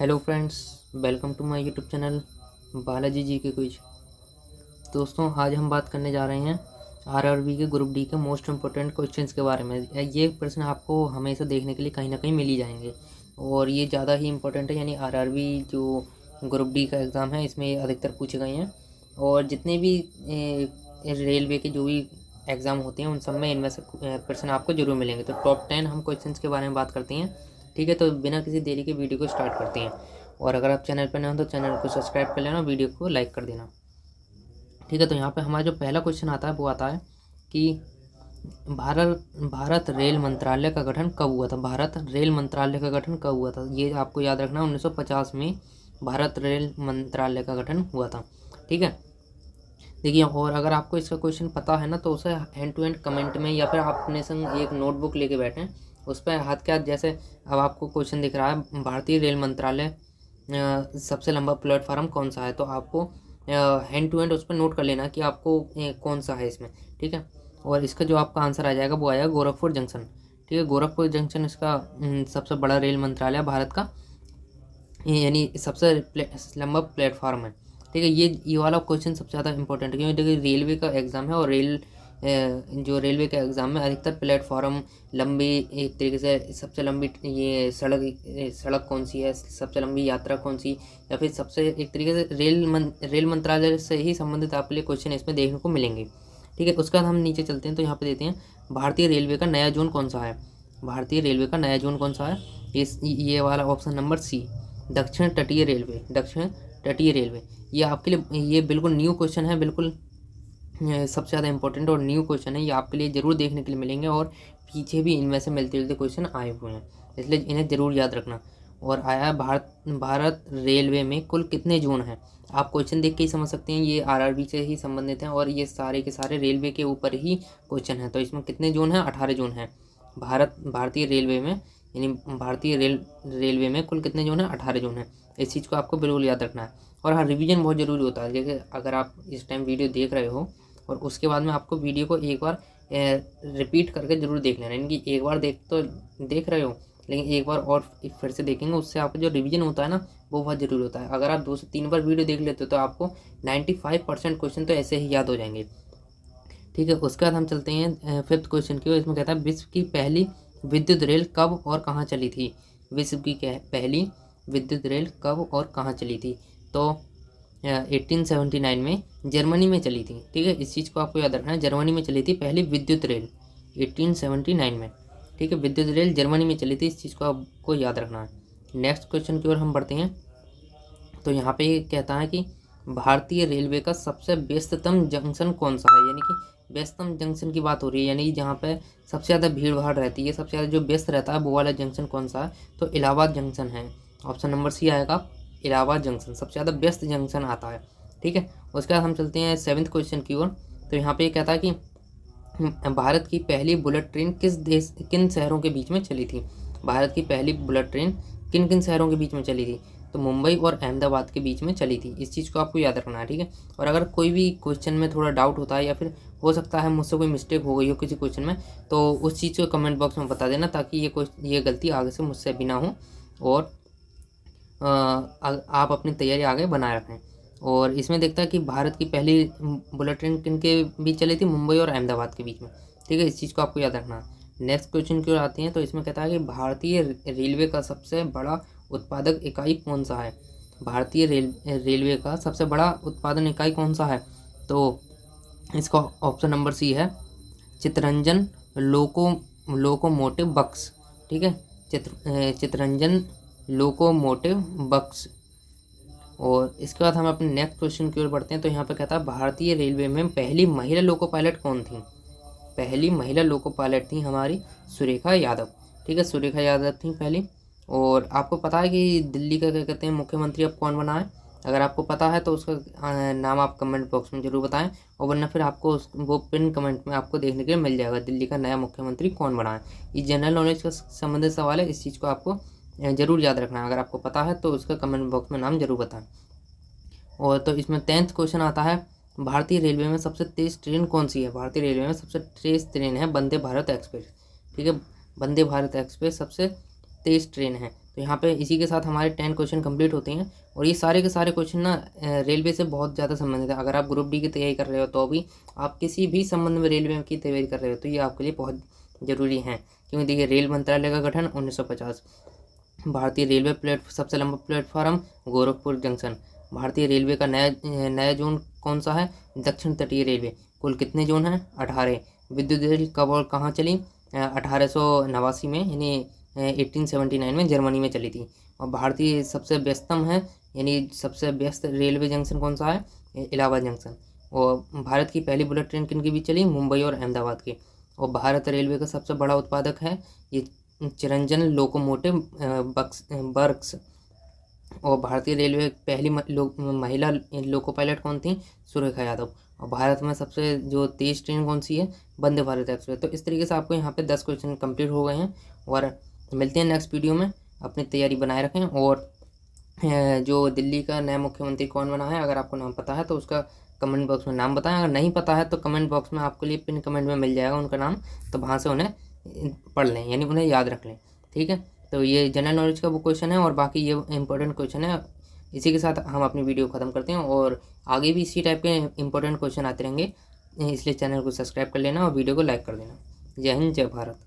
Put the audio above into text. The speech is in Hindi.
Hello friends, welcome to my YouTube channel Balaji ji के क्विज। दोस्तों, आज हम बात करने जा रहे हैं आरआरबी के ग्रुप डी के मोस्ट इम्पोर्टेंट क्वेश्चंस के बारे में। ये प्रश्न आपको हमेशा देखने के लिए कहीं ना कहीं मिल ही जाएंगे और ये ज़्यादा ही इम्पोर्टेंट है। यानी आरआरबी जो ग्रुप डी का एग्ज़ाम है इसमें अधिकतर पूछे गए हैं और जितने भी रेलवे के जो भी एग्ज़ाम होते हैं उन सब में इनमें से प्रश्न आपको जरूर मिलेंगे। तो टॉप 10 हम क्वेश्चंस के बारे में बात करते हैं। ठीक है, तो बिना किसी देरी के वीडियो को स्टार्ट करते हैं। और अगर आप चैनल पर नए हो तो चैनल को सब्सक्राइब कर लेना, वीडियो को लाइक कर देना। ठीक है, तो यहाँ पे हमारा जो पहला क्वेश्चन आता है वो आता है कि भारत रेल मंत्रालय का गठन कब हुआ था। भारत रेल मंत्रालय का गठन कब हुआ था, ये आपको याद रखना। 1950 में भारत रेल मंत्रालय का गठन हुआ था। ठीक है, देखिए, और अगर आपको इसका क्वेश्चन पता है ना तो उसे हैंड टू हैंड कमेंट में या फिर आप अपने संग एक नोटबुक लेके बैठें, उस पर हाथ के हाथ, जैसे अब आपको क्वेश्चन दिख रहा है भारतीय रेल मंत्रालय सबसे लंबा प्लेटफार्म कौन सा है, तो आपको हैंड टू हैंड उस पर नोट कर लेना कि आपको कौन सा है इसमें। ठीक है, और इसका जो आपका आंसर आ जाएगा वो आएगा गोरखपुर जंक्शन। ठीक है, गोरखपुर जंक्शन इसका सबसे बड़ा रेल मंत्रालय भारत का, यानी सबसे लंबा प्लेटफार्म है। ठीक है, ये वाला क्वेश्चन सबसे ज़्यादा इंपॉर्टेंट है क्योंकि देखिए रेलवे का एग्ज़ाम है और जो रेलवे के एग्ज़ाम में अधिकतर प्लेटफॉर्म लंबी, एक तरीके से सबसे लंबी ये सड़क कौन सी है, सबसे लंबी यात्रा कौन सी, या फिर सबसे एक तरीके से रेल मंत्रालय से ही संबंधित आपके लिए क्वेश्चन इसमें देखने को मिलेंगे। ठीक है, उसके बाद हम नीचे चलते हैं तो यहाँ पे देते हैं भारतीय रेलवे का नया जोन कौन सा है। भारतीय रेलवे का नया जोन कौन सा है, ये वाला ऑप्शन नंबर सी, दक्षिण तटीय रेलवे। दक्षिण तटीय रेलवे ये आपके लिए ये बिल्कुल न्यू क्वेश्चन है, बिल्कुल सबसे ज़्यादा इंपॉर्टेंट और न्यू क्वेश्चन है। ये आपके लिए ज़रूर देखने के लिए मिलेंगे और पीछे भी इनमें से मिलते जुलते क्वेश्चन आए हुए हैं, इसलिए इन्हें ज़रूर याद रखना। और आया है भारत रेलवे में कुल कितने जोन हैं। आप क्वेश्चन देख के ही समझ सकते हैं ये आरआरबी से ही संबंधित हैं और ये सारे के सारे रेलवे के ऊपर ही क्वेश्चन है। तो इसमें कितने जोन हैं, 18 जोन हैं। भारतीय रेलवे में, यानी भारतीय रेलवे में कुल कितने जोन हैं, 18 जोन हैं। इस चीज़ को आपको बिल्कुल याद रखना है। और हाँ, रिवीजन बहुत ज़रूरी होता है। जैसे अगर आप इस टाइम वीडियो देख रहे हो और उसके बाद में आपको वीडियो को एक बार रिपीट करके ज़रूर देख लेना। यानी कि एक बार देख रहे हो लेकिन एक बार और फिर से देखेंगे, उससे आपका जो रिवीजन होता है ना वो बहुत ज़रूरी होता है। अगर आप 2 से 3 बार वीडियो देख लेते हो तो आपको 95% क्वेश्चन तो ऐसे ही याद हो जाएंगे। ठीक है, उसके बाद हम चलते हैं 5th क्वेश्चन की ओर। इसमें कहता है विश्व की पहली विद्युत रेल कब और कहाँ चली थी। विश्व की पहली विद्युत रेल कब और कहाँ चली थी, तो 1879 में जर्मनी में चली थी। ठीक है, इस चीज़ को आपको याद रखना है, जर्मनी में चली थी पहली विद्युत रेल 1879 में। ठीक है, विद्युत रेल जर्मनी में चली थी, इस चीज़ को आपको याद रखना है। नेक्स्ट क्वेश्चन की ओर हम बढ़ते हैं। तो यहाँ पे कहता है कि भारतीय रेलवे का सबसे व्यस्ततम जंक्शन कौन सा है। यानी कि व्यस्ततम जंक्शन की बात हो रही है, यानी जहाँ पे सबसे ज़्यादा भीड़ भाड़ रहती है, सबसे ज़्यादा जो व्यस्त रहता है वो वाला जंक्शन कौन सा है, तो इलाहाबाद जंक्शन है। ऑप्शन नंबर सी आएगा, इलाहाबाद जंक्शन सबसे ज़्यादा व्यस्त जंक्शन आता है। ठीक है, उसके बाद हम चलते हैं 7th क्वेश्चन की ओर। तो यहाँ पे कहता है कि भारत की पहली बुलेट ट्रेन किन शहरों के बीच में चली थी। भारत की पहली बुलेट ट्रेन किन किन शहरों के बीच में चली थी, तो मुंबई और अहमदाबाद के बीच में चली थी। इस चीज़ को आपको याद रखना है। ठीक है, और अगर कोई भी क्वेश्चन में थोड़ा डाउट होता है या फिर हो सकता है मुझसे कोई मिस्टेक हो गई हो किसी क्वेश्चन में, तो उस चीज़ को कमेंट बॉक्स में बता देना ताकि ये गलती आगे से मुझसे भी ना हो और आप अपनी तैयारी आगे बनाए रखें। और इसमें देखता है कि भारत की पहली बुलेट ट्रेन किन के बीच चली थी, मुंबई और अहमदाबाद के बीच में। ठीक है, इस चीज़ को आपको याद रखना है। नेक्स्ट क्वेश्चन की ओर आते हैं। तो इसमें कहता है कि भारतीय रेलवे का सबसे बड़ा उत्पादक इकाई कौन सा है। भारतीय रेलवे का सबसे बड़ा उत्पादन इकाई कौन सा है, तो इसका ऑप्शन नंबर सी है, चितरंजन लोकोमोटिव बक्स। ठीक है, चितरंजन लोकोमोटिव बक्स। और इसके बाद हम अपने नेक्स्ट क्वेश्चन की ओर बढ़ते हैं। तो यहाँ पे कहता है भारतीय रेलवे में पहली महिला लोको पायलट कौन थी। पहली महिला लोको पायलट थी हमारी सुरेखा यादव। ठीक है, सुरेखा यादव थी पहली। और आपको पता है कि दिल्ली का क्या कहते हैं मुख्यमंत्री अब कौन बना है। अगर आपको पता है तो उसका नाम आप कमेंट बॉक्स में ज़रूर बताएं, और वरना फिर आपको वो पिन कमेंट में आपको देखने के लिए मिल जाएगा दिल्ली का नया मुख्यमंत्री कौन बना है। ये जनरल नॉलेज का संबंधित सवाल है, इस चीज़ को आपको ज़रूर याद रखना है। अगर आपको पता है तो उसका कमेंट बॉक्स में नाम जरूर बताएं। और तो इसमें 10th क्वेश्चन आता है, भारतीय रेलवे में सबसे तेज़ ट्रेन कौन सी है। भारतीय रेलवे में सबसे तेज़ ट्रेन है वंदे भारत एक्सप्रेस। ठीक है, वंदे भारत एक्सप्रेस सबसे तेज़ ट्रेन है। तो यहाँ पे इसी के साथ हमारे 10 क्वेश्चन कंप्लीट होते हैं। और ये सारे के सारे क्वेश्चन ना रेलवे से बहुत ज़्यादा संबंधित है। अगर आप ग्रुप डी की तैयारी कर रहे हो तो भी, आप किसी भी संबंध में रेलवे की तैयारी कर रहे हो तो ये आपके लिए बहुत ज़रूरी है। क्योंकि देखिए, रेल मंत्रालय का गठन 1950। भारतीय रेलवे सबसे लंबा प्लेटफार्म गोरखपुर जंक्शन। भारतीय रेलवे का नया जोन कौन सा है? दक्षिण तटीय रेलवे। कुल कितने जोन हैं? 18। विद्युत रेल कब और कहाँ चली? 1889 में, यानी 1879 में जर्मनी में चली थी। और भारतीय सबसे व्यस्तम है, यानी सबसे व्यस्त रेलवे जंक्शन कौन सा है? इलाहाबाद जंक्शन। और भारत की पहली बुलेट ट्रेन किन की भी चली? मुंबई और अहमदाबाद की। और भारत रेलवे का सबसे बड़ा उत्पादक है ये चिरंजन लोकोमोटिव वर्क्स। और भारतीय रेलवे पहली महिला लोको पायलट कौन थी? सुरेखा यादव। और भारत में सबसे जो तेज ट्रेन कौन सी है? वंदे भारत एक्सप्रेस। तो इस तरीके से आपको यहाँ पे 10 क्वेश्चन कंप्लीट हो गए हैं। और मिलते हैं नेक्स्ट वीडियो में। अपनी तैयारी बनाए रखें। और जो दिल्ली का नया मुख्यमंत्री कौन बना है, अगर आपको नाम पता है तो उसका कमेंट बॉक्स में नाम बताएं। अगर नहीं पता है तो कमेंट बॉक्स में आपके लिए पिन कमेंट में मिल जाएगा उनका नाम, तो वहाँ से उन्हें पढ़ लें, यानी उन्हें याद रख लें। ठीक है, तो ये जनरल नॉलेज का वो क्वेश्चन है और बाकी ये इंपॉर्टेंट क्वेश्चन है। इसी के साथ हम अपनी वीडियो ख़त्म करते हैं और आगे भी इसी टाइप के इंपॉर्टेंट क्वेश्चन आते रहेंगे, इसलिए चैनल को सब्सक्राइब कर लेना और वीडियो को लाइक कर देना। जय हिंद, जय भारत।